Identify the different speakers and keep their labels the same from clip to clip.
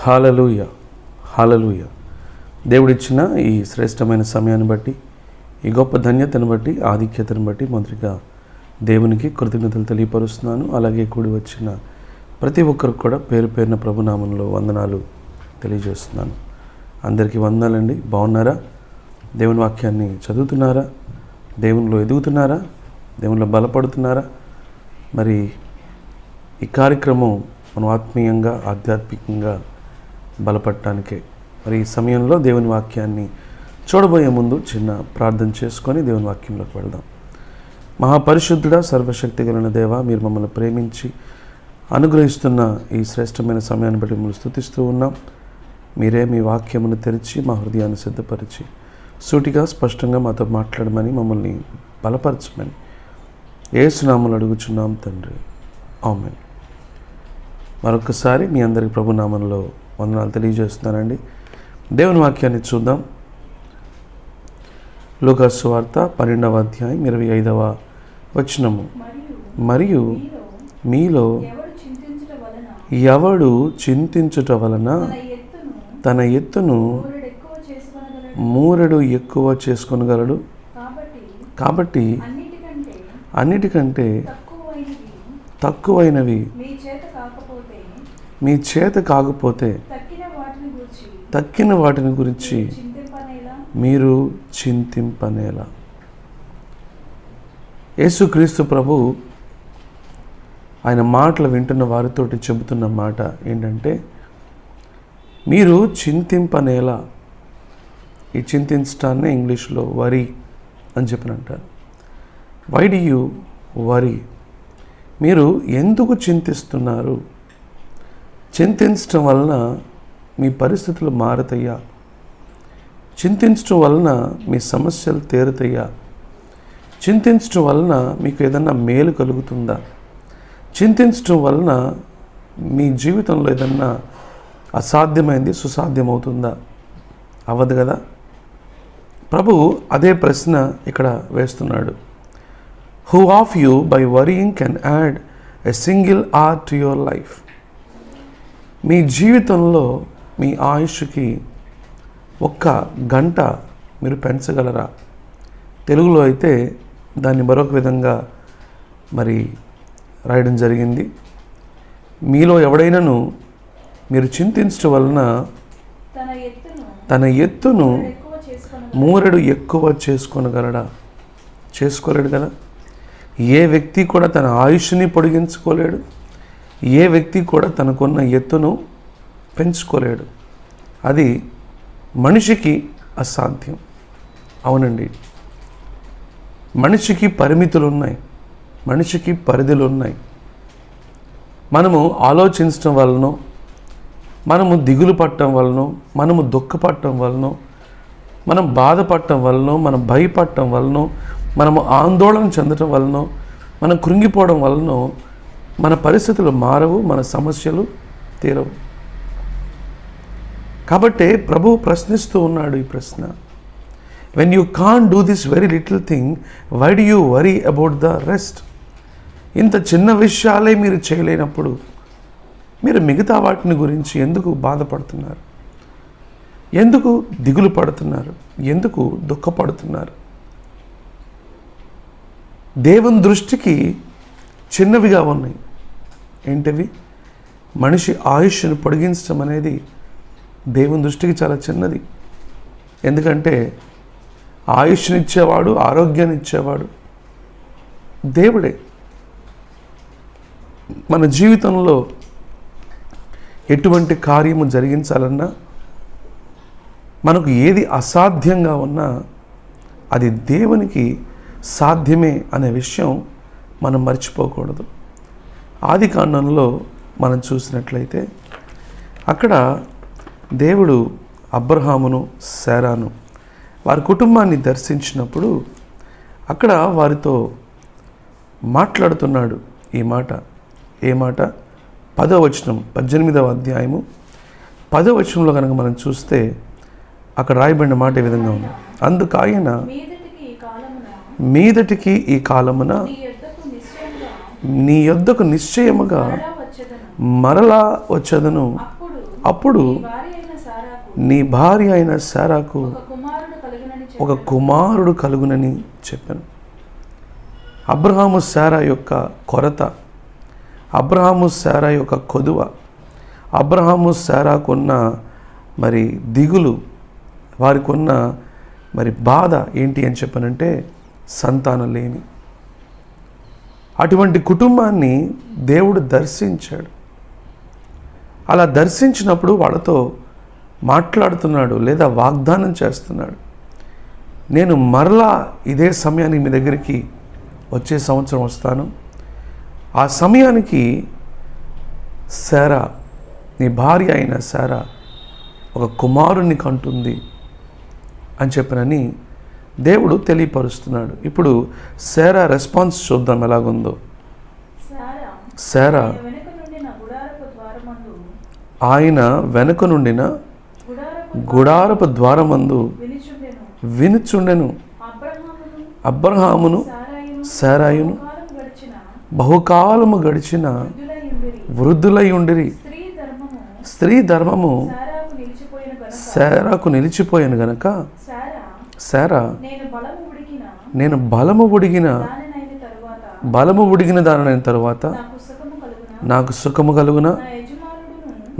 Speaker 1: హల్లెలూయా, హల్లెలూయా. దేవుడిచ్చిన ఈ శ్రేష్టమైన సమయాన్ని బట్టి, ఈ గొప్ప ధన్యతను బట్టి, ఆధిక్యతను బట్టి మొదటిగా దేవునికి కృతజ్ఞతలు తెలియపరుస్తున్నాను. అలాగే కూడి వచ్చిన ప్రతి ఒక్కరికి కూడా పేరు పేరున ప్రభునామంలో వందనాలు తెలియజేస్తున్నాను. అందరికీ వందనాలండి. బాగున్నారా? దేవుని వాక్యాన్ని చదువుతున్నారా? దేవునిలో ఎదుగుతున్నారా? దేవునిలో బలపడుతున్నారా? మరి ఈ కార్యక్రమం మనం ఆత్మీయంగా, ఆధ్యాత్మికంగా బలపడటానికే. మరి ఈ సమయంలో దేవుని వాక్యాన్ని చూడబోయే ముందు చిన్న ప్రార్థన చేసుకొని దేవుని వాక్యంలోకి వెళ్దాం. మహాపరిశుద్ధుడా, సర్వశక్తి కలిగిన దేవా, మీరు మమ్మల్ని ప్రేమించి అనుగ్రహిస్తున్న ఈ శ్రేష్టమైన సమయాన్ని బట్టి మిమ్మల్ని స్తుతిస్తూ ఉన్నాం. మీరే మీ వాక్యమును తెరిచి మా హృదయాన్ని సిద్ధపరిచి సూటిగా స్పష్టంగా మాతో మాట్లాడమని, మమ్మల్ని బలపరచమని యేసు నామములో అడుగుచున్నాం తండ్రి, ఆమేన్. మరొకసారి మీ అందరికి ప్రభు నామంలో వందనాలు తెలియజేస్తున్నానండి. దేవుని వాక్యాన్ని చూద్దాం. లూకాసు సువార్త 12వ అధ్యాయం 25వ వచనము. మరియు మీలో ఎవడు చింతించుట వలన తన ఎత్తును మూరెడు ఎక్కువ చేసుకొనగలడు. కాబట్టి అన్నిటికంటే తక్కువైనవి మీ చేత కాకపోతే తక్కిన వాటిని గురించి మీరు చింతింపనేలా. యేసుక్రీస్తు ప్రభు ఆయన మాటలు వింటున్న వారితోటి చెబుతున్న మాట ఏంటంటే, మీరు చింతింపనేలా. ఈ చింతించడాన్నే ఇంగ్లీష్లో వరీ అని చెప్పని అంటారు. Why do you worry? మీరు ఎందుకు చింతిస్తున్నారు? చింతించడం వలన మీ పరిస్థితులు మారుతాయా? చింతించడం వలన మీ సమస్యలు తీరుతాయా? చింతించడం వలన మీకు ఏదన్నా మేలు కలుగుతుందా? చింతించడం వలన మీ జీవితంలో ఏదన్నా అసాధ్యమైంది సుసాధ్యమవుతుందా? అవ్వదు కదా. ప్రభు అదే ప్రశ్న ఇక్కడ వేస్తున్నాడు. Who of you by worrying can add a single hour to your life? మీ జీవితంలో మీ ఆయుష్కి 1 గంట మీరు పెంచగలరా? తెలుగులో అయితే దాన్ని మరొక విధంగా మరి రాయడం జరిగింది. మీలో ఎవడైనాను మీరు చింతించడం వలన తన ఎత్తును మూరెడు ఎక్కువ చేసుకొనగలడా? చేసుకోలేడు కదా. ఏ వ్యక్తి కూడా తన ఆయుష్ని పొడిగించుకోలేడు. ఏ వ్యక్తి కూడా తనకున్న ఎత్తును పెంచుకోలేడు. అది మనిషికి అసాధ్యం. అవునండి, మనిషికి పరిమితులు ఉన్నాయి, మనిషికి పరిధులు ఉన్నాయి. మనము ఆలోచించడం వలనో, మనము దిగులు పడటం వలనో, మనము దుఃఖపడటం వలనో, మనం బాధపడటం వలనో, మనం భయపడటం వలనో, మనము ఆందోళన చెందటం వలనో, మనం కృంగిపోవడం వలనో మన పరిస్థితులు మారవు, మన సమస్యలు తీరవు. కాబట్టి ప్రభు ప్రశ్నిస్తూ ఉన్నాడు ఈ ప్రశ్న. When you can't do this very little thing, why do you worry about the rest? ఇంత చిన్న విషయాలే మీరు చేయలేనప్పుడు మీరు మిగతా వాటిని గురించి ఎందుకు బాధపడుతున్నారు? ఎందుకు దిగులు పడుతున్నారు? ఎందుకు దుఃఖపడుతున్నారు? దేవుని దృష్టికి చిన్నవిగా ఉన్నాయి. ఏంటివి? మనిషి ఆయుష్ను పొడిగించడం అనేది దేవుని దృష్టికి చాలా చిన్నది. ఎందుకంటే ఆయుష్నిచ్చేవాడు, ఆరోగ్యాన్ని ఇచ్చేవాడు దేవుడే. మన జీవితంలో ఎటువంటి కార్యము జరిగించాలన్నా, మనకు ఏది అసాధ్యంగా ఉన్నా అది దేవునికి సాధ్యమే అనే విషయం మనం మర్చిపోకూడదు. ఆదికాండంలో మనం చూసినట్లయితే అక్కడ దేవుడు అబ్రహామును, శారాను వారి కుటుంబాన్ని దర్శించినప్పుడు అక్కడ వారితో మాట్లాడుతున్నాడు ఈ మాట. ఏ మాట? 10వ వచనం, 18వ అధ్యాయము 10వ వచనంలో కనుక మనం చూస్తే అక్కడ రాయబడిన మాట ఈ విధంగా ఉంది. అందుకు ఆయన మీదటికి ఈ కాలమున నీ యొద్దకు నిశ్చయముగా మరలా వచ్చేదను, అప్పుడు నీ భార్య అయిన శారాకు ఒక కుమారుడు కలుగునని చెప్పాను. అబ్రహాము శారా యొక్క కొరత, అబ్రహాము శారా యొక్క కొదువ, అబ్రహాము శారాకున్న మరి దిగులు, వారికి ఉన్న మరి బాధ ఏంటి అని చెప్పనంటే సంతానం లేమి. అటువంటి కుటుంబాన్ని దేవుడు దర్శించాడు. అలా దర్శించినప్పుడు వాళ్ళతో మాట్లాడుతున్నాడు, లేదా వాగ్దానం చేస్తున్నాడు. నేను మరలా ఇదే సమయానికి మీ దగ్గరికి వచ్చే సంవత్సరం వస్తాను. ఆ సమయానికి శారా, నీ భార్య అయిన శారా ఒక కుమారుణ్ణి కంటుంది అని చెప్పనని దేవుడు తెలియపరుస్తున్నాడు. ఇప్పుడు శారా రెస్పాన్స్ చూద్దాం ఎలాగుందో. శారా ఆయన వెనుక నుండిన గుడారపు ద్వారమందు వినుచుండెను. అబ్రహామును శారాయును బహుకాలము గడిచిన వృద్ధులై ఉండిరి. స్త్రీ ధర్మము శారాకు నిలిచిపోయాను గనక శారా నేను బలము ఉడిగిన దానైన తరువాత నాకు సుఖము కలుగున,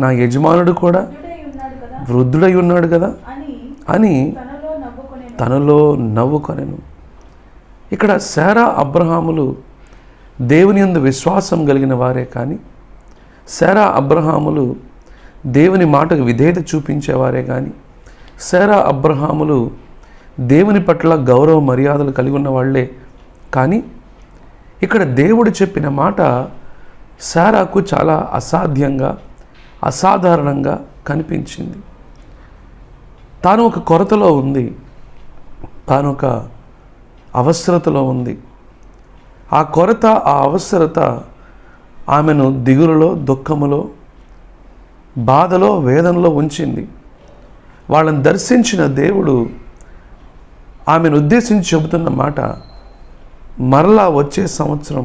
Speaker 1: నా యజమానుడు కూడా వృద్ధుడై ఉన్నాడు కదా అని తనలో నవ్వుకొనెను. ఇక్కడ శారా అబ్రహాములు దేవుని యందు విశ్వాసం కలిగిన వారే, కానీ శారా అబ్రహాములు దేవుని మాటకు విధేయత చూపించేవారే, కానీ శారా అబ్రహాములు దేవుని పట్ల గౌరవ మర్యాదలు కలిగి ఉన్న వాళ్ళే. కానీ ఇక్కడ దేవుడు చెప్పిన మాట శారాకు చాలా అసాధ్యంగా, అసాధారణంగా కనిపించింది. తాను ఒక కొరతలో ఉంది, తాను ఒక అవసరతలో ఉంది. ఆ కొరత, ఆ అవసరత ఆమెను దిగులులో, దుఃఖములో, బాధలో, వేదనలో ఉంచింది. వాళ్ళని దర్శించిన దేవుడు ఆమెను ఉద్దేశించి చెబుతున్న మాట, మరలా వచ్చే సంవత్సరం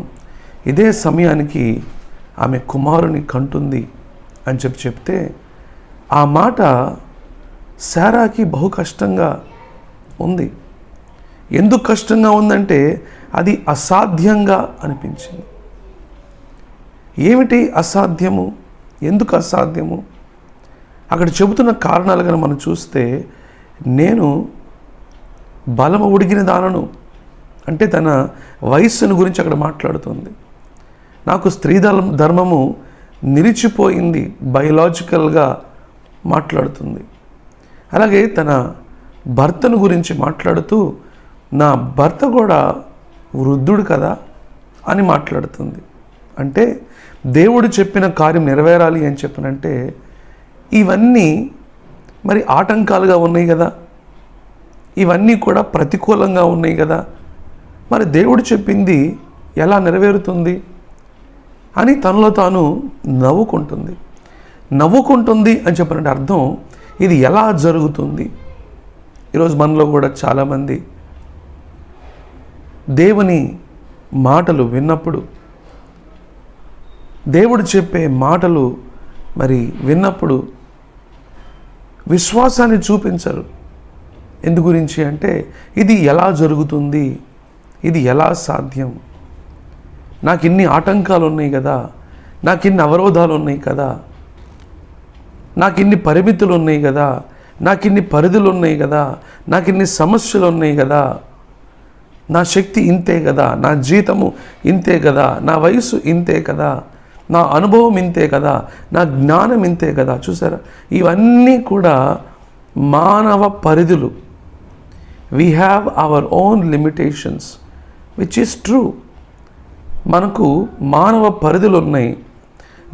Speaker 1: ఇదే సమయానికి ఆమె కుమారుని కంటుంది అని చెప్తే ఆ మాట శారాకి బహు కష్టంగా ఉంది. ఎందుకు కష్టంగా ఉందంటే అది అసాధ్యంగా అనిపించింది. ఏమిటి అసాధ్యము? ఎందుకు అసాధ్యము? అక్కడ చెబుతున్న కారణాలు కనుక మనం చూస్తే, నేను బలము ఉడిగిన దానను అంటే తన వయస్సును గురించి అక్కడ మాట్లాడుతుంది. నాకు స్త్రీ ధర్మము నిలిచిపోయింది, బయలాజికల్గా మాట్లాడుతుంది. అలాగే తన భర్తను గురించి మాట్లాడుతూ నా భర్త కూడా వృద్ధుడు కదా అని మాట్లాడుతుంది. అంటే దేవుడు చెప్పిన కార్యం నెరవేరాలి అని చెప్పనంటే ఇవన్నీ మరి ఆటంకాలుగా ఉన్నాయి కదా, ఇవన్నీ కూడా ప్రతికూలంగా ఉన్నాయి కదా, మరి దేవుడు చెప్పింది ఎలా నెరవేరుతుంది అని తనలో తాను నవ్వుకుంటుంది అని చెప్పనంటే అర్థం ఇది ఎలా జరుగుతుంది. ఈరోజు మనలో కూడా చాలామంది దేవుని మాటలు విన్నప్పుడు, దేవుడు చెప్పే మాటలు మరి విన్నప్పుడు విశ్వాసాన్ని చూపించరు. ఎందు గురించి అంటే ఇది ఎలా జరుగుతుంది, ఇది ఎలా సాధ్యం, నాకు ఇన్ని ఆటంకాలు ఉన్నాయి కదా, నాకు ఇన్ని అవరోధాలు ఉన్నాయి కదా, నాకు ఇన్ని పరిమితులు ఉన్నాయి కదా, నాకు ఇన్ని పరిధులు ఉన్నాయి కదా, నాకు ఇన్ని సమస్యలు ఉన్నాయి కదా, నా శక్తి ఇంతే కదా, నా జీతము ఇంతే కదా, నా వయసు ఇంతే కదా, నా అనుభవం ఇంతే కదా, నా జ్ఞానం ఇంతే కదా. చూసారా, ఇవన్నీ కూడా మానవ పరిధులు. We have our own limitations which is true. మనకు మానవ పరిధులు ఉన్నాయి,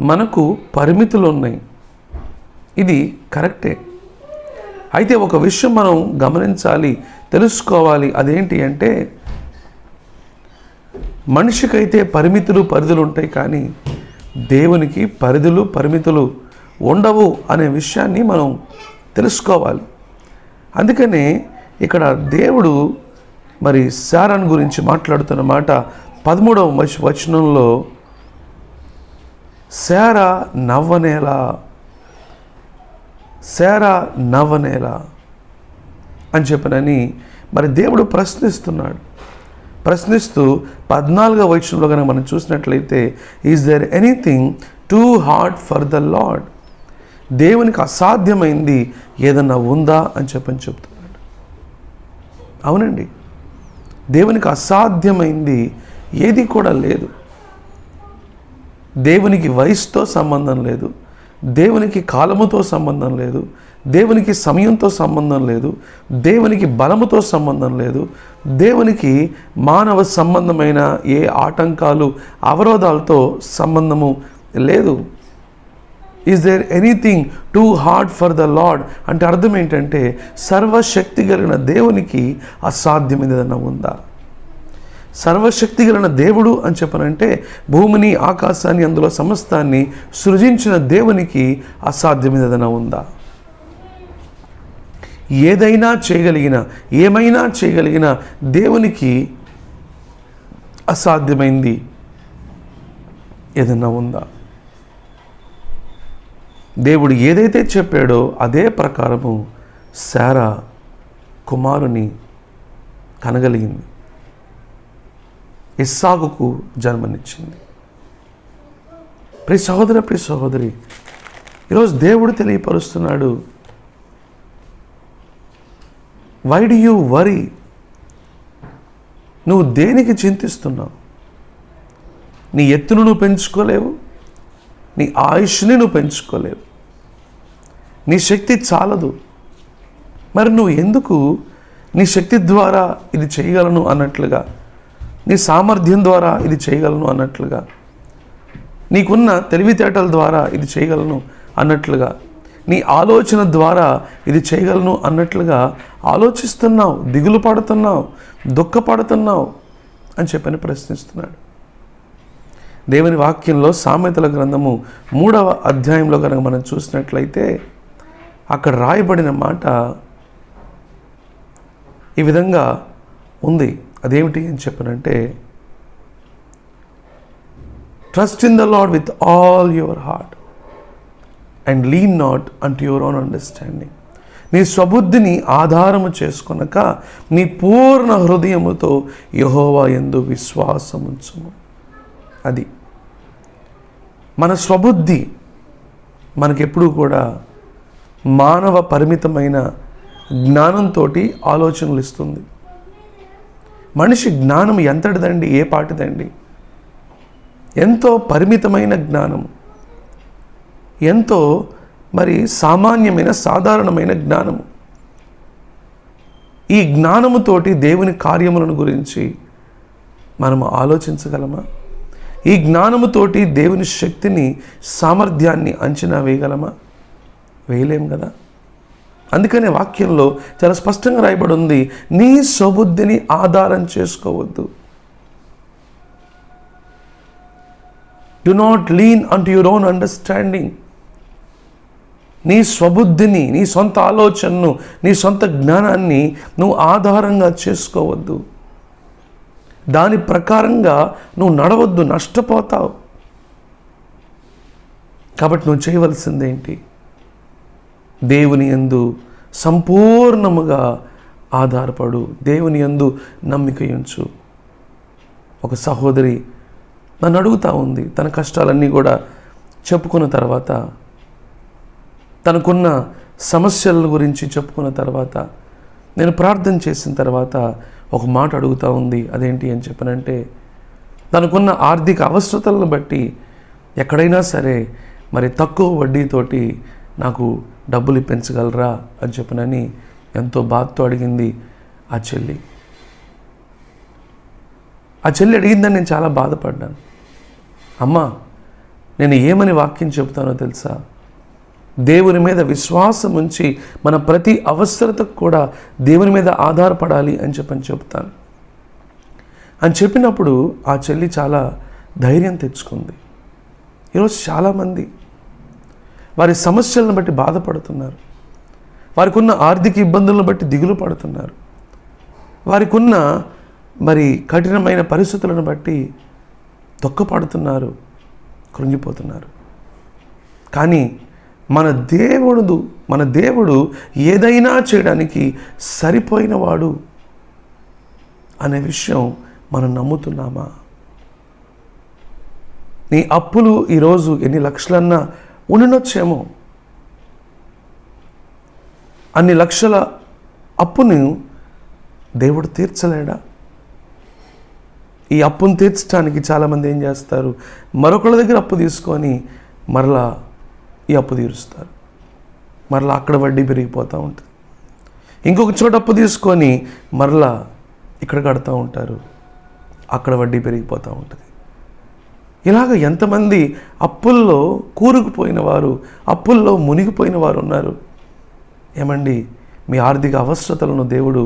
Speaker 1: మనకు పరిమితులు ఉన్నాయి, ఇది కరెక్టే. అయితే ఒక విషయం మనం గమనించాలి, తెలుసుకోవాలి. అదేంటి అంటే మనిషికైతే పరిధులు ఉంటాయి, కానీ దేవునికి పరిమితులు ఉండవు అనే విషయాన్ని మనం తెలుసుకోవాలి. అందుకనే ఇక్కడ దేవుడు మరి శారాను గురించి మాట్లాడుతున్న మాట 13వ వచనంలో శారా నవ్వనేలా శారా నవ్వనేలా అని చెప్పనని మరి దేవుడు ప్రశ్నిస్తున్నాడు. ప్రశ్నిస్తూ 14వ వచనంలో కనుక మనం చూసినట్లయితే, is there anything too hard for the Lord? దేవునికి అసాధ్యమైంది ఏదన్నా ఉందా అని చెప్తున్నాడు. అవునండి, దేవునికి అసాధ్యమైంది ఏది కూడా లేదు. దేవునికి వయసుతో సంబంధం లేదు, దేవునికి కాలముతో సంబంధం లేదు, దేవునికి సమయంతో సంబంధం లేదు, దేవునికి బలముతో సంబంధం లేదు, దేవునికి మానవ సంబంధమైన ఏ ఆటంకాలు అవరోధాలతో సంబంధము లేదు. Is there anything too hard for the Lord అంటే అర్థం ఏంటంటే, సర్వశక్తి కలిగిన దేవునికి అసాధ్యమైనది ఏదైనా ఉందా? సర్వశక్తి కలిగిన దేవుడు అని చెప్పనంటే భూమిని, ఆకాశాన్ని, అందులో సమస్తాన్ని సృజించిన దేవునికి అసాధ్యమైనది ఏదైనా ఉందా? ఏదైనా చేయగలిగిన, ఏమైనా చేయగలిగిన దేవునికి అసాధ్యమైంది ఏదైనా ఉందా? దేవుడు ఏదైతే చెప్పాడో అదే ప్రకారము శారా కుమారుని కనగలిగింది, ఇస్సాకుకు జన్మనిచ్చింది. ప్రియ సహోదరి, ఈరోజు దేవుడు తెలియపరుస్తున్నాడు, వై డు యూ వరీ? నువ్వు దేనికి చింతిస్తున్నావు? నీ ఎత్తును నువ్వు పెంచుకోలేవు, నీ ఆయుష్ని నువ్వు పెంచుకోలేవు, నీ శక్తి చాలదు. మరి నువ్వు ఎందుకు నీ శక్తి ద్వారా ఇది చేయగలను అన్నట్లుగా, నీ సామర్థ్యం ద్వారా ఇది చేయగలను అన్నట్లుగా, నీకున్న తెలివితేటల ద్వారా ఇది చేయగలను అన్నట్లుగా, నీ ఆలోచన ద్వారా ఇది చేయగలను అన్నట్లుగా ఆలోచిస్తున్నావు, దిగులు పడుతున్నావు, దుఃఖపడుతున్నావు అని చెప్పని ప్రశ్నిస్తున్నాడు. దేవుని వాక్యంలో సామెతల గ్రంథము 3వ అధ్యాయంలో కనుక మనం చూసినట్లయితే అక్కడ రాయబడిన మాట ఈ విధంగా ఉంది. అదేమిటి అని చెప్పనంటే, trust in the lord with all your heart and lean not unto your own understanding. నీ స్వబుద్ధిని ఆధారము చేసుకొనక నీ పూర్ణ హృదయముతో యెహోవా యందు విశ్వాసముంచుము. అది మన స్వబుద్ధి మనకెప్పుడు కూడా మానవ పరిమితమైన జ్ఞానంతో ఆలోచనలు ఇస్తుంది. మనిషి జ్ఞానం ఎంతటిదండి, ఏ పాటిదండి? ఎంతో పరిమితమైన జ్ఞానం, ఎంతో మరి సామాన్యమైన సాధారణమైన జ్ఞానము. ఈ జ్ఞానముతోటి దేవుని కార్యములను గురించి మనము ఆలోచించగలమా? ఈ జ్ఞానముతోటి దేవుని శక్తిని, సామర్థ్యాన్ని అంచనా వేయగలమా? వేయలేం కదా. అందుకనే వాక్యంలో చాలా స్పష్టంగా రాయబడి ఉంది, నీ స్వబుద్ధిని ఆధారం చేసుకోవద్దు. Do not lean unto your own understanding. నీ స్వబుద్ధిని, నీ సొంత ఆలోచనను, నీ సొంత జ్ఞానాన్ని నువ్వు ఆధారంగా చేసుకోవద్దు. దాని ప్రకారంగా నువ్వు నడవద్దు, నష్టపోతావు. కాబట్టి నువ్వు చేయవలసిందేంటి? దేవుని యందు సంపూర్ణముగా ఆధారపడు, దేవుని యందు నమ్మిక ఉంచు. ఒక సహోదరి నన్ను అడుగుతూ ఉంది, తన కష్టాలన్నీ కూడా చెప్పుకున్న తర్వాత, తనకున్న సమస్యల గురించి చెప్పుకున్న తర్వాత, నేను ప్రార్థన చేసిన తర్వాత ఒక మాట అడుగుతూ ఉంది. అదేంటి అని చెప్పనంటే, తనకున్న ఆర్థిక అవసరతలను బట్టి ఎక్కడైనా సరే మరి తక్కువ వడ్డీతోటి నాకు డబ్బులు ఇప్పించగలరా అని చెప్పనని ఎంతో బాధతో అడిగింది ఆ చెల్లి. ఆ చెల్లి అడిగిందని నేను చాలా బాధపడ్డాను. అమ్మా, నేను ఏమని వాక్యం చెబుతానో తెలుసా? దేవుని మీద విశ్వాసం ఉంచి మన ప్రతి అవసరతకు కూడా దేవుని మీద ఆధారపడాలి అని చెప్తాను అని చెప్పినప్పుడు ఆ చెల్లి చాలా ధైర్యం తెచ్చుకుంది. ఈరోజు చాలామంది వారి సమస్యలను బట్టి బాధపడుతున్నారు, వారికి ఉన్న ఆర్థిక ఇబ్బందులను బట్టి దిగులు పడుతున్నారు, వారికి ఉన్న మరి కఠినమైన పరిస్థితులను బట్టి దుఃఖపడుతున్నారు, కృంగిపోతున్నారు. కానీ మన దేవుడు ఏదైనా చేయడానికి సరిపోయినవాడు అనే విషయం మనం నమ్ముతున్నామా? నీ అప్పులు ఈరోజు ఎన్ని లక్షలన్నా ఉండొచ్చేమో. అన్ని లక్షల అప్పును దేవుడు తీర్చలేడా? ఈ అప్పును తీర్చడానికి చాలామంది ఏం చేస్తారు, మరొకళ్ళ దగ్గర అప్పు తీసుకొని మరలా ఈ అప్పు తీరుస్తారు. మరలా అక్కడ వడ్డీ పెరిగిపోతూ ఉంటుంది. ఇంకొక చోట అప్పు తీసుకొని మరలా ఇక్కడ కడుతూ ఉంటారు, అక్కడ వడ్డీ పెరిగిపోతూ ఉంటుంది. ఇలాగ ఎంతమంది అప్పుల్లో కూరుకుపోయిన వారు, అప్పుల్లో మునిగిపోయిన వారు ఉన్నారు. ఏమండి, మీ ఆర్థిక అవసరతలను దేవుడు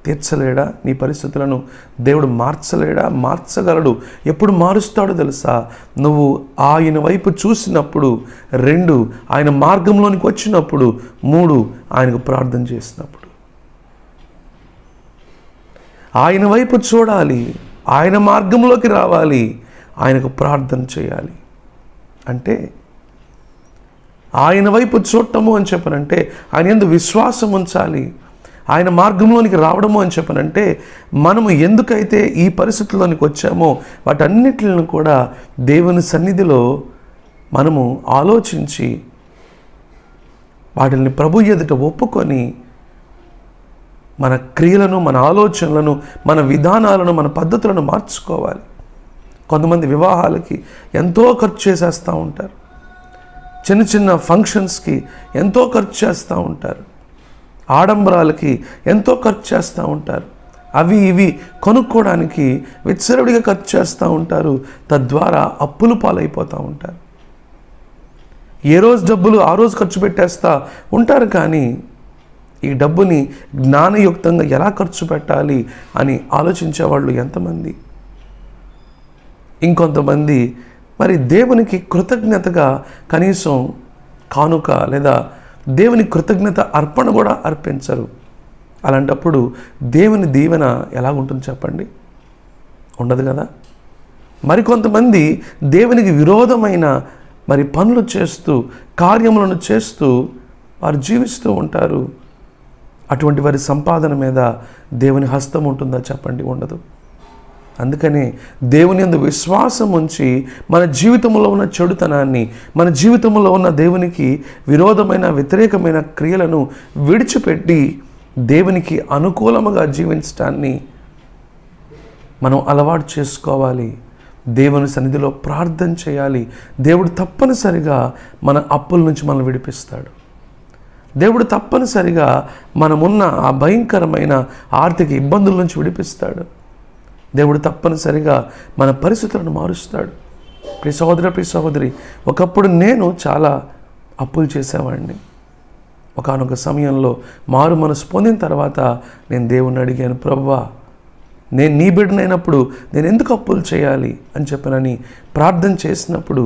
Speaker 1: తీర్చలేడా? నీ పరిస్థితులను దేవుడు మార్చలేడా? మార్చగలడు. ఎప్పుడు మారుస్తాడో తెలుసా? నువ్వు ఆయన వైపు చూసినప్పుడు, 2 ఆయన మార్గంలోనికి వచ్చినప్పుడు, 3 ఆయనకు ప్రార్థన చేసినప్పుడు. ఆయన వైపు చూడాలి, ఆయన మార్గంలోకి రావాలి, ఆయనకు ప్రార్థన చేయాలి. అంటే ఆయన వైపు చూడటము అని చెప్పనంటే ఆయన యందు విశ్వాసం ఉంచాలి. ఆయన మార్గంలోనికి రావడము అని చెప్పనంటే మనము ఎందుకైతే ఈ పరిస్థితుల్లోనికి వచ్చామో వాటన్నిటిని కూడా దేవుని సన్నిధిలో మనము ఆలోచించి వాటిని ప్రభు ఎదుట ఒప్పుకొని మన క్రియలను, మన ఆలోచనలను, మన విధానాలను, మన పద్ధతులను మార్చుకోవాలి. కొంతమంది వివాహాలకి ఎంతో ఖర్చు చేసేస్తూ ఉంటారు. చిన్న చిన్న ఫంక్షన్స్కి ఎంతో ఖర్చు చేస్తూ ఉంటారు. ఆడంబరాలకి ఎంతో ఖర్చు చేస్తూ ఉంటారు. అవి ఇవి కొనుక్కోవడానికి విచ్చలవిడిగా ఖర్చు చేస్తూ ఉంటారు. తద్వారా అప్పులు పాలైపోతూ ఉంటారు. ఏ రోజు డబ్బులు ఆ రోజు ఖర్చు పెట్టేస్తూ ఉంటారు. కానీ ఈ డబ్బుని జ్ఞానయుక్తంగా ఎలా ఖర్చు పెట్టాలి అని ఆలోచించేవాళ్ళు ఎంతమంది? ఇంకొంతమంది మరి దేవునికి కృతజ్ఞతగా కనీసం కానుక లేదా దేవుని కృతజ్ఞత అర్పణ కూడా అర్పించరు. అలాంటప్పుడు దేవుని దీవెన ఎలా ఉంటుంది చెప్పండి? ఉండదు కదా. మరికొంతమంది దేవునికి విరోధమైన మరి పనులు చేస్తూ, కార్యములను చేస్తూ వారు జీవిస్తూ ఉంటారు. అటువంటి వారి సంపాదన మీద దేవుని హస్తం ఉంటుందా చెప్పండి? ఉండదు. అందుకనే దేవుని యందు విశ్వాసం ఉంచి మన జీవితంలో ఉన్న చెడుతనాన్ని, మన జీవితంలో ఉన్న దేవునికి విరోధమైన, వ్యతిరేకమైన క్రియలను విడిచిపెట్టి దేవునికి అనుకూలముగా జీవించడాన్ని మనం అలవాటు చేసుకోవాలి. దేవుని సన్నిధిలో ప్రార్థన చేయాలి. దేవుడు తప్పనిసరిగా మన అప్పుల నుంచి మనల్ని విడిపిస్తాడు. దేవుడు తప్పనిసరిగా మనమున్న ఆ భయంకరమైన ఆర్థిక ఇబ్బందుల నుంచి విడిపిస్తాడు. దేవుడు తప్పనిసరిగా మన పరిస్థితులను మారుస్తాడు. ప్రియ సహోదర, ప్రియ సహోదరి, ఒకప్పుడు నేను చాలా అప్పులు చేసేవాడిని. ఒకానొక సమయంలో మారు మనసు పొందిన తర్వాత నేను దేవుణ్ణి అడిగాను, ప్రభువా, నేను నీ బిడ్డనైనప్పుడు నేను ఎందుకు అప్పులు చేయాలి అని చెప్పనని ప్రార్థన చేసినప్పుడు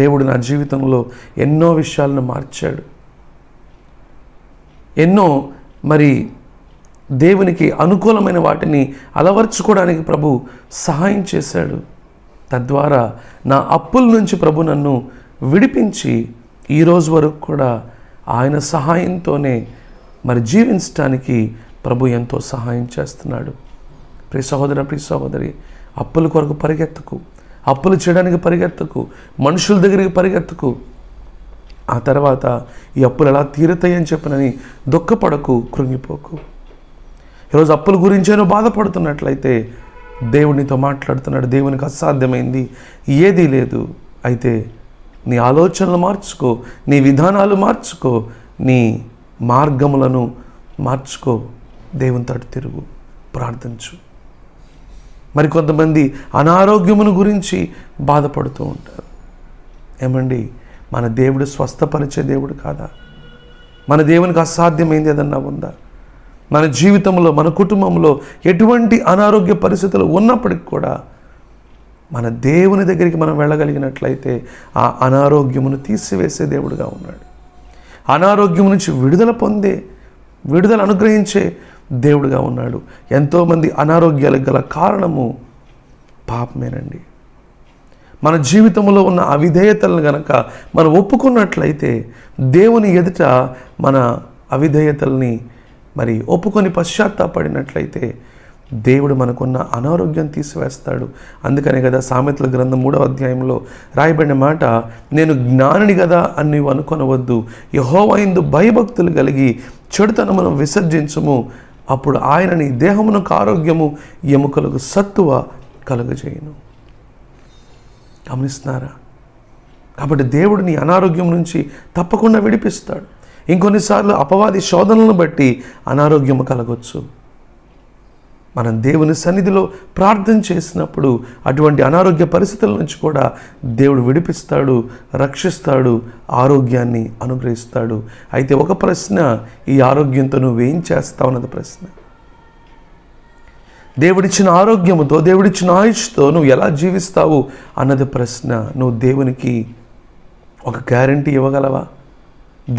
Speaker 1: దేవుడు నా జీవితంలో ఎన్నో విషయాలను మార్చాడు. ఎన్నో మరి దేవునికి అనుకూలమైన వాటిని అలవర్చుకోవడానికి ప్రభు సహాయం చేశాడు. తద్వారా నా అప్పుల నుంచి ప్రభు నన్ను విడిపించి ఈరోజు వరకు కూడా ఆయన సహాయంతోనే మరి జీవించడానికి ప్రభు ఎంతో సహాయం చేస్తున్నాడు. ప్రియ సహోదర, ప్రియ సహోదరి, అప్పుల కొరకు పరిగెత్తకు, అప్పులు చేయడానికి పరిగెత్తకు, మనుషుల దగ్గరికి పరిగెత్తకు. ఆ తర్వాత ఈ అప్పులు ఎలా తీరుతాయని చెప్పనని దుఃఖపడకు, కృంగిపోకు. ఈరోజు అప్పుల గురించేనో బాధపడుతున్నట్లయితే దేవునితో మాట్లాడుతున్నాడు. దేవునికి అసాధ్యమైంది ఏదీ లేదు. అయితే నీ ఆలోచనలు మార్చుకో, నీ విధానాలు మార్చుకో, నీ మార్గములను మార్చుకో, దేవుని తట్టు తిరుగు, ప్రార్థించు. మరికొంతమంది అనారోగ్యమును గురించి బాధపడుతూ ఉంటారు. ఏమండి, మన దేవుడు స్వస్థపరిచే దేవుడు కాదా? మన దేవునికి అసాధ్యమైంది ఏదన్నా ఉందా? మన జీవితంలో, మన కుటుంబంలో ఎటువంటి అనారోగ్య పరిస్థితులు ఉన్నప్పటికి కూడా మన దేవుని దగ్గరికి మనం వెళ్ళగలిగినట్లయితే ఆ అనారోగ్యమును తీసివేసే దేవుడుగా ఉన్నాడు. అనారోగ్యం నుంచి విడుదల అనుగ్రహించే దేవుడుగా ఉన్నాడు. ఎంతోమంది అనారోగ్యాలకు గల కారణము పాపమేనండి. మన జీవితంలో ఉన్న అవిధేయతలను గనక మనం ఒప్పుకున్నట్లయితే, దేవుని ఎదుట మన అవిధేయతల్ని మరి ఒప్పుకొని పశ్చాత్తాపడినట్లయితే దేవుడు మనకున్న అనారోగ్యం తీసివేస్తాడు. అందుకనే కదా సామెతల గ్రంథం 3వ అధ్యాయంలో రాయబడిన మాట, నేను జ్ఞానిని కదా అని నీవు అనుకొనవద్దు, యెహోవా యందు భయభక్తులు కలిగి చెడుతనమును విసర్జించుము, అప్పుడు ఆయన నీ దేహమునకు ఆరోగ్యము, ఎముకలకు సత్తువ కలుగజేయును. గమనిస్తున్నారా? కాబట్టి దేవుడు నీ అనారోగ్యం నుంచి తప్పకుండా విడిపిస్తాడు. ఇంకొన్నిసార్లు అపవాది శోధనలను బట్టి అనారోగ్యము కలగొచ్చు. మనం దేవుని సన్నిధిలో ప్రార్థన చేసినప్పుడు అటువంటి అనారోగ్య పరిస్థితుల నుంచి కూడా దేవుడు విడిపిస్తాడు, రక్షిస్తాడు, ఆరోగ్యాన్ని అనుగ్రహిస్తాడు. అయితే ఒక ప్రశ్న, ఈ ఆరోగ్యంతో నువ్వేం చేస్తావు అన్నది ప్రశ్న. దేవుడిచ్చిన ఆరోగ్యముతో, దేవుడిచ్చిన ఆయుష్తో నువ్వు ఎలా జీవిస్తావు అన్నది ప్రశ్న. నువ్వు దేవునికి ఒక గ్యారంటీ ఇవ్వగలవా?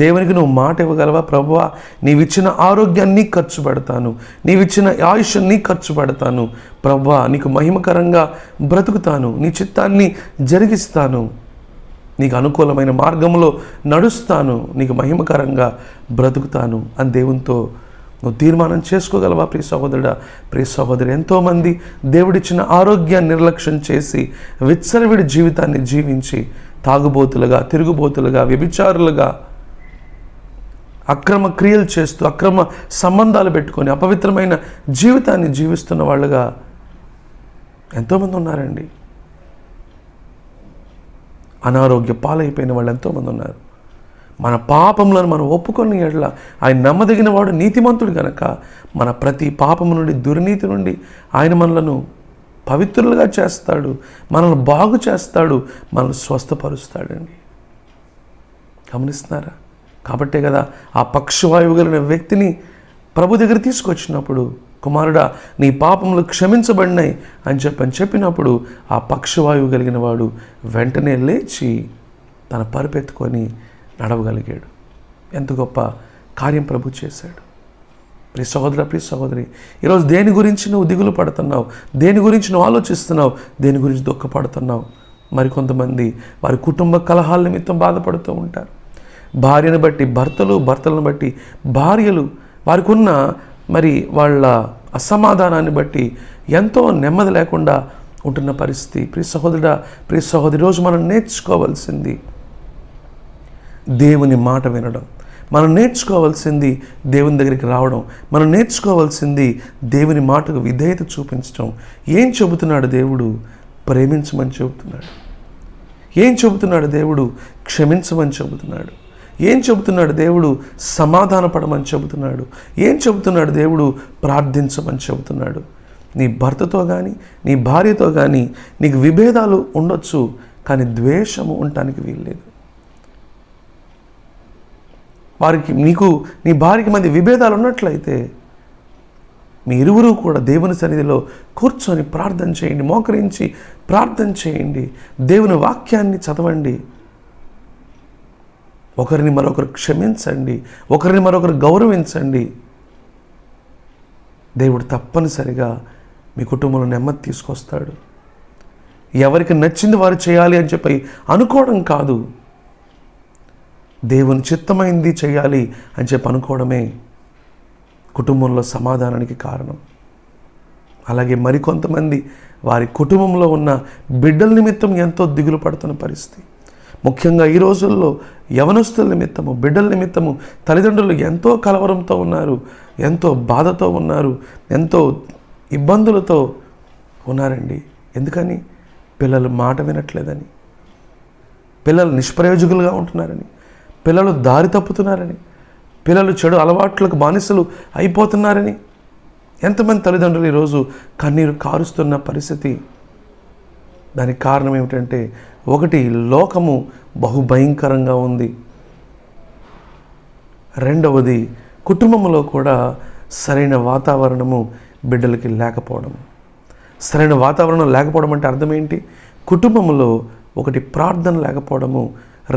Speaker 1: దేవునికి నువ్వు మాట ఇవ్వగలవా? ప్రభువా, నీవిచ్చిన ఆరోగ్యాన్ని ఖర్చు పెడతాను, నీవిచ్చిన ఆయుష్ని ఖర్చు పెడతాను, ప్రభువా నీకు మహిమకరంగా బ్రతుకుతాను, నీ చిత్తాన్ని జరిగిస్తాను, నీకు అనుకూలమైన మార్గంలో నడుస్తాను, నీకు మహిమకరంగా బ్రతుకుతాను అని దేవునితో నువ్వు తీర్మానం చేసుకోగలవా? ప్రియ సహోదరుడా, ప్రియ సహోదరి, ఎంతోమంది దేవుడిచ్చిన ఆరోగ్యాన్ని నిర్లక్ష్యం చేసి విచ్చలవిడి జీవితాన్ని జీవించి తాగుబోతులుగా, తిరుగుబోతులుగా, వ్యభిచారులుగా, అక్రమ క్రియలు చేస్తూ, అక్రమ సంబంధాలు పెట్టుకొని అపవిత్రమైన జీవితాన్ని జీవిస్తున్న వాళ్ళుగా ఎంతోమంది ఉన్నారండి. అనారోగ్య పాలైపోయిన వాళ్ళు ఎంతోమంది ఉన్నారు. మన పాపములను మనం ఒప్పుకొని ఎడల ఆయన నమ్మదగిన వాడు, నీతిమంతుడు గనక మన ప్రతి పాపము నుండి, దుర్నీతి నుండి ఆయన మనలను పవిత్రులుగా చేస్తాడు, మనల్ని బాగు చేస్తాడు, మనల్ని స్వస్థపరుస్తాడండి. గమనిస్తున్నారా? కాబట్టే కదా ఆ పక్షవాయువు కలిగిన వ్యక్తిని ప్రభు దగ్గర తీసుకొచ్చినప్పుడు, కుమారుడా నీ పాపములు క్షమించబడినాయి అని చెప్పినప్పుడు ఆ పక్షవాయువు కలిగిన వాడు వెంటనే లేచి తన పరుపెత్తుకొని నడవగలిగాడు. ఎంత గొప్ప కార్యం ప్రభు చేశాడు. ప్రియ సహోదర, ప్రియ సహోదరి, ఈరోజు దేని గురించి నువ్వు దిగులు పడుతున్నావు? దేని గురించి నువ్వు ఆలోచిస్తున్నావు? దేని గురించి దుఃఖపడుతున్నావు? మరికొంతమంది వారి కుటుంబ కలహాల నిమిత్తం బాధపడుతూ ఉంటారు. భార్యను బట్టి భర్తలు, భర్తలను బట్టి భార్యలు, వారికి ఉన్న మరి వాళ్ళ అసమాధానాన్ని బట్టి ఎంతో నెమ్మది లేకుండా ఉంటున్న పరిస్థితి. ప్రియ సహోదరుడా, ప్రియ సహోదరి, రోజు మనం నేర్చుకోవాల్సింది దేవుని మాట వినడం, మనం నేర్చుకోవాల్సింది దేవుని దగ్గరికి రావడం, మనం నేర్చుకోవాల్సింది దేవుని మాటకు విధేయత చూపించడం. ఏం చెబుతున్నాడు దేవుడు? ప్రేమించమని చెబుతున్నాడు. ఏం చెబుతున్నాడు దేవుడు? క్షమించమని చెబుతున్నాడు. ఏం చెబుతున్నాడు దేవుడు? సమాధానపడమని చెబుతున్నాడు. ఏం చెబుతున్నాడు దేవుడు? ప్రార్థించమని చెబుతున్నాడు. నీ భర్తతో కానీ, నీ భార్యతో కానీ నీకు విభేదాలు ఉండొచ్చు, కానీ ద్వేషము ఉండటానికి వీల్లేదు. నీ భార్యకి మధ్య విభేదాలు ఉన్నట్లయితే మీ ఇరువురు కూడా దేవుని సన్నిధిలో కూర్చొని ప్రార్థన చేయండి, మోకరించి ప్రార్థన చేయండి, దేవుని వాక్యాన్ని చదవండి, ఒకరిని మరొకరు క్షమించండి, ఒకరిని మరొకరు గౌరవించండి. దేవుడు తప్పనిసరిగా మీ కుటుంబంలో నెమ్మది తీసుకొస్తాడు. ఎవరికి నచ్చింది వారు చేయాలి అని చెప్పి అనుకోవడం కాదు, దేవుని చిత్తమైంది చేయాలి అని చెప్పి అనుకోవడమే కుటుంబంలో సమాధానానికి కారణం. అలాగే మరికొంతమంది వారి కుటుంబంలో ఉన్న బిడ్డల నిమిత్తం ఎంతో దిగులు పడుతున్న పరిస్థితి. ముఖ్యంగా ఈ రోజుల్లో యవనస్తుల నిమిత్తము, బిడ్డల నిమిత్తము తల్లిదండ్రులు ఎంతో కలవరంతో ఉన్నారు, ఎంతో బాధతో ఉన్నారు, ఎంతో ఇబ్బందులతో ఉన్నారండి. ఎందుకని? పిల్లలు మాట వినట్లేదని, పిల్లలు నిష్ప్రయోజకులుగా ఉంటున్నారని, పిల్లలు దారి తప్పుతున్నారని, పిల్లలు చెడు అలవాట్లకు బానిసలు అయిపోతున్నారని ఎంతమంది తల్లిదండ్రులు ఈరోజు కన్నీరు కారుస్తున్న పరిస్థితి. దానికి కారణం ఏమిటంటే, ఒకటి, లోకము బహుభయంకరంగా ఉంది. రెండవది, కుటుంబంలో కూడా సరైన వాతావరణము బిడ్డలకి లేకపోవడం. సరైన వాతావరణం లేకపోవడం అంటే అర్థం ఏంటి? కుటుంబంలో ఒకటి, ప్రార్థన లేకపోవడము.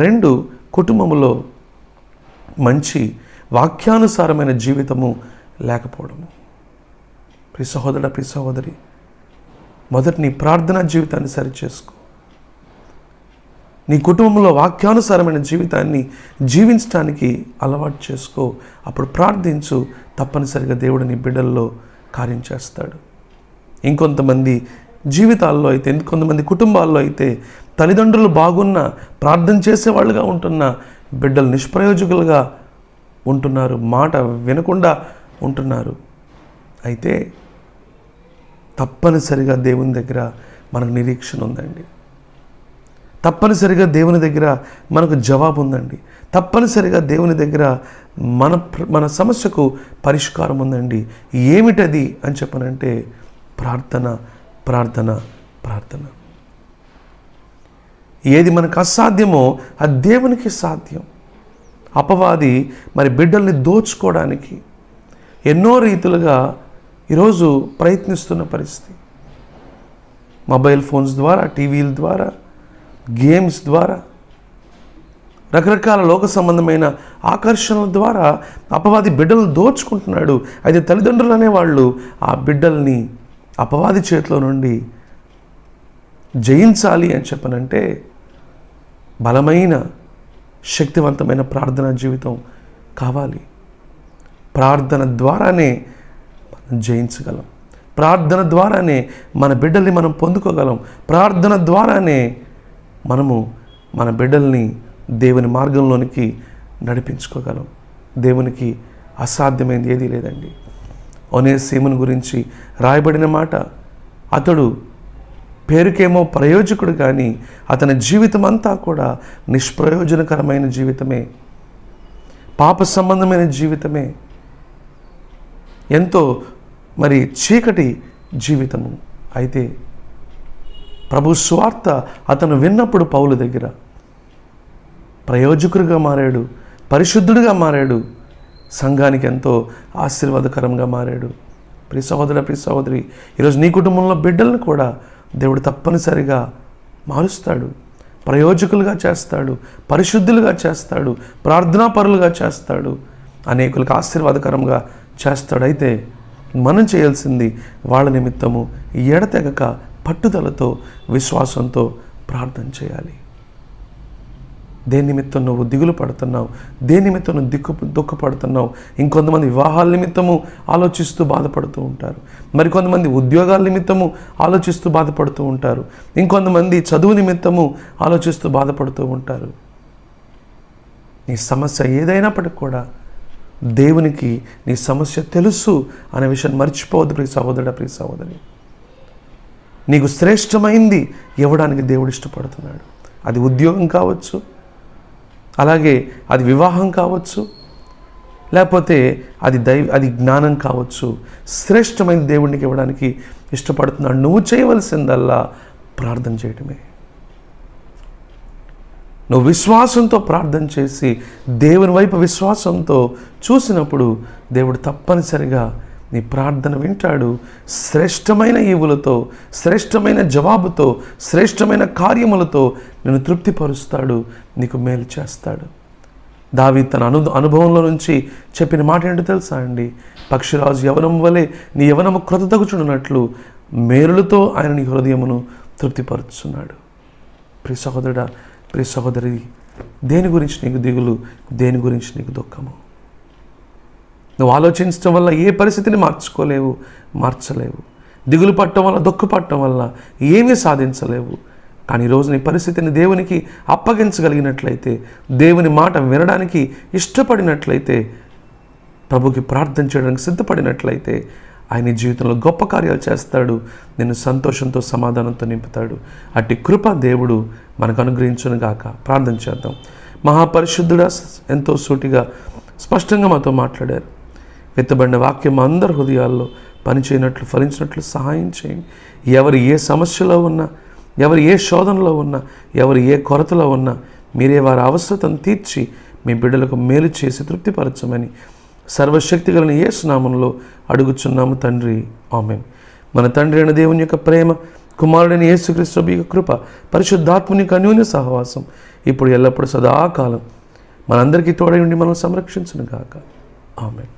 Speaker 1: రెండు, కుటుంబంలో మంచి వాక్యానుసారమైన జీవితము లేకపోవడము. ప్రియ సహోదరుడా, ప్రియ సహోదరి, మొదటి నీ ప్రార్థనా జీవితాన్ని సరిచేసుకో. నీ కుటుంబంలో వాక్యానుసారమైన జీవితాన్ని జీవించడానికి అలవాటు చేసుకో. అప్పుడు ప్రార్థించు, తప్పనిసరిగా దేవుడు నీ బిడ్డల్లో కార్యం చేస్తాడు. ఇంకొంతమంది జీవితాల్లో అయితే, ఇంకొంతమంది కుటుంబాల్లో అయితే తల్లిదండ్రులు బాగున్న, ప్రార్థన చేసేవాళ్ళుగా ఉంటున్న బిడ్డలు నిష్ప్రయోజకులుగా ఉంటున్నారు, మాట వినకుండా ఉంటున్నారు. అయితే తప్పనిసరిగా దేవుని దగ్గర మనకు నిరీక్షణ ఉందండి. తప్పనిసరిగా దేవుని దగ్గర మనకు జవాబు ఉందండి. తప్పనిసరిగా దేవుని దగ్గర మన సమస్యకు పరిష్కారం ఉందండి. ఏమిటది అని చెప్పనంటే ప్రార్థన, ప్రార్థన, ప్రార్థన. ఏది మనకు అసాధ్యమో అది దేవునికి సాధ్యం. అపవాది మరి బిడ్డల్ని దోచుకోవడానికి ఎన్నో రీతులుగా ఈరోజు ప్రయత్నిస్తున్న పరిస్థితి. మొబైల్ ఫోన్స్ ద్వారా, టీవీల ద్వారా, గేమ్స్ ద్వారా, రకరకాల లోక సంబంధమైన ఆకర్షణల ద్వారా అపవాది బిడ్డలను దోచుకుంటున్నాడు. అయితే తల్లిదండ్రులు అనేవాళ్ళు ఆ బిడ్డల్ని అపవాది చేతిలో నుండి జయించాలి అని చెప్పనంటే బలమైన, శక్తివంతమైన ప్రార్థనా జీవితం కావాలి. ప్రార్థన ద్వారానే మనం జయించగలం. ప్రార్థన ద్వారానే మన బిడ్డల్ని మనం పొందుకోగలం. ప్రార్థన ద్వారానే మనము మన బిడ్డల్ని దేవుని మార్గంలోనికి నడిపించుకోగలం. దేవునికి అసాధ్యమైనది ఏదీ లేదండి. ఒనేసిమును గురించి రాయబడిన మాట, అతడు పేరుకేమో ప్రయోజకుడు కానీ అతని జీవితం అంతా కూడా నిష్ప్రయోజనకరమైన జీవితమే, పాప సంబంధమైన జీవితమే, ఎంతో మరి చీకటి జీవితము. అయితే ప్రభు సువార్త అతను విన్నప్పుడు పౌలు దగ్గర ప్రయోజకుడిగా మారాడు, పరిశుద్ధుడిగా మారాడు, సంఘానికి ఎంతో ఆశీర్వాదకరంగా మారాడు. ప్రియ సహోదర, ప్రియ సహోదరి, ఈరోజు నీ కుటుంబంలో బిడ్డలను కూడా దేవుడు తప్పనిసరిగా మారుస్తాడు, ప్రయోజకులుగా చేస్తాడు, పరిశుద్ధులుగా చేస్తాడు, ప్రార్థనాపరులుగా చేస్తాడు, అనేకులకు ఆశీర్వాదకరంగా చేస్తాడు. అయితే మనం చేయాల్సింది వాళ్ళ నిమిత్తము ఎడతెగక పట్టుదలతో, విశ్వాసంతో ప్రార్థన చేయాలి. దేని నిమిత్తం నువ్వు దిగులు పడుతున్నావు? దేని నిమిత్తం నువ్వు దుఃఖపడుతున్నావు? ఇంకొంతమంది వివాహాల నిమిత్తము ఆలోచిస్తూ బాధపడుతూ ఉంటారు. మరికొంతమంది ఉద్యోగాల నిమిత్తము ఆలోచిస్తూ బాధపడుతూ ఉంటారు. ఇంకొంతమంది చదువు నిమిత్తము ఆలోచిస్తూ బాధపడుతూ ఉంటారు. నీ సమస్య ఏదైనప్పటికీ కూడా దేవునికి నీ సమస్య తెలుసు అనే విషయాన్ని మర్చిపోవద్దు ప్రియ సహోదరుడా, ప్రియ సహోదరి. నీకు శ్రేష్టమైంది ఇవ్వడానికి దేవుడు ఇష్టపడుతున్నాడు. అది ఉద్యోగం కావచ్చు, అలాగే అది వివాహం కావచ్చు, లేకపోతే అది జ్ఞానం కావచ్చు. శ్రేష్టమైన దేవునికి ఇవ్వడానికి ఇష్టపడుతున్నాడు. నువ్వు చేయవలసిందల్లా ప్రార్థన చేయటమే. నువ్వు విశ్వాసంతో ప్రార్థన చేసి దేవుని వైపు విశ్వాసంతో చూసినప్పుడు దేవుడు తప్పనిసరిగా నీ ప్రార్థన వింటాడు. శ్రేష్టమైన ఈవులతో, శ్రేష్టమైన జవాబుతో, శ్రేష్టమైన కార్యములతో నిన్ను తృప్తిపరుస్తాడు, నీకు మేలు చేస్తాడు. దావీదు తన అనుభవంలో నుంచి చెప్పిన మాట ఏంటో తెలుసా అండి? పక్షిరాజు యవనం వలె నీ యవనము క్రొత్త తగుచున్నట్లు మేలులతో ఆయన నీ హృదయమును తృప్తిపరుచున్నాడు. ప్రియ సహోదరుడా, ప్రియ సహోదరి, దేని గురించి నీకు దిగులు? దేని గురించి నీకు దుఃఖము? నువ్వు ఆలోచించడం వల్ల ఏ పరిస్థితిని మార్చలేవు. దిగులు పట్టడం వల్ల, దుఃఖపడటం వల్ల ఏమీ సాధించలేవు. కానీ ఈరోజు నీ పరిస్థితిని దేవునికి అప్పగించగలిగినట్లయితే, దేవుని మాట వినడానికి ఇష్టపడినట్లయితే, ప్రభుకి ప్రార్థన చేయడానికి సిద్ధపడినట్లయితే ఆయన జీవితంలో గొప్ప కార్యాలు చేస్తాడు. నిన్ను సంతోషంతో, సమాధానంతో నింపుతాడు. అట్టి కృప దేవుడు మనకు అనుగ్రహించును గాక. ప్రార్థన చేద్దాం. మహాపరిశుద్ధుడా, ఎంతో సూటిగా స్పష్టంగా మాతో మాట్లాడారు. వెత్తబడిన వాక్యం అందరి హృదయాల్లో పనిచేయనట్లు, ఫలించినట్లు సహాయం చేయండి. ఎవరు ఏ సమస్యలో ఉన్నా, ఎవరు ఏ శోధనలో ఉన్నా, ఎవరు ఏ కొరతలో ఉన్నా మీరే వారి అవసరతను తీర్చి మీ బిడ్డలకు మేలు చేసి తృప్తిపరచమని సర్వశక్తి కలిగిన యేసు నామములో అడుగుచున్నాము తండ్రి, ఆమేన్. మన తండ్రి అయిన దేవుని యొక్క ప్రేమ, కుమారుడైన యేసుక్రీస్తు యొక్క కృప, పరిశుద్ధాత్మని యొక్క అన్యోన్య సహవాసం ఇప్పుడు ఎల్లప్పుడూ సదాకాలం మనందరికీ తోడై ఉండి మనం సంరక్షించును గాక. ఆమేన్.